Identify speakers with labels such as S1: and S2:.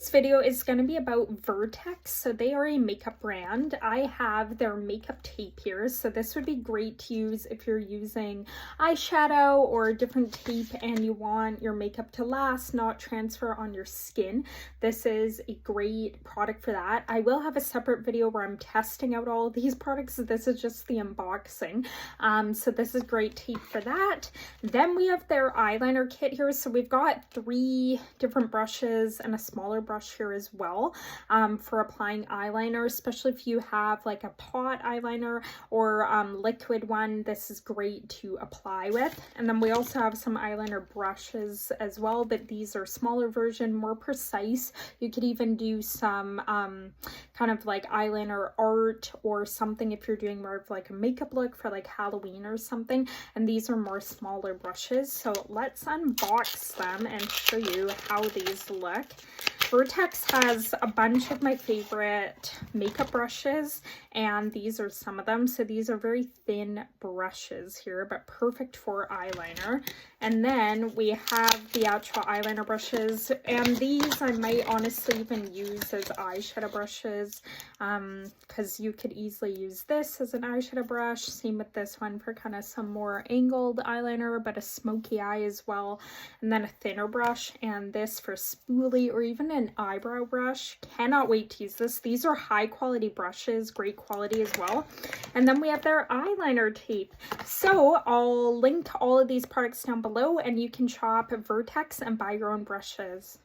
S1: This video is going to be about Vertex. So they are a makeup brand. I have their makeup tape here. So this would be great to use if you're using eyeshadow or different tape and you want your makeup to last, not transfer on your skin. This is a great product for that. I will have a separate video where I'm testing out all of these products. This is just the unboxing. So this is great tape for that. Then we have their eyeliner kit here. So we've got 3 different brushes and a smaller brush here as well for applying eyeliner, especially if you have like a pot eyeliner or liquid one. This is great to apply with. And then we also have some eyeliner brushes as well, but these are smaller version, more precise. You could even do some kind of like eyeliner art or something if you're doing more of like a makeup look for like Halloween or something. And these are more smaller brushes. So let's unbox them and show you how these look. Vertex has a bunch of my favorite makeup brushes, and these are some of them. So these are very thin brushes here, but perfect for eyeliner. And then we have the actual eyeliner brushes, and these I might honestly even use as eyeshadow brushes, because you could easily use this as an eyeshadow brush. Same with this one for kind of some more angled eyeliner, but a smoky eye as well. And then a thinner brush, and this for spoolie or even an eyebrow brush. Cannot wait to use this. These are high quality brushes, great quality as well. And then we have their eyeliner tape. So I'll link all of these products down below, and you can shop at Vertex and buy your own brushes.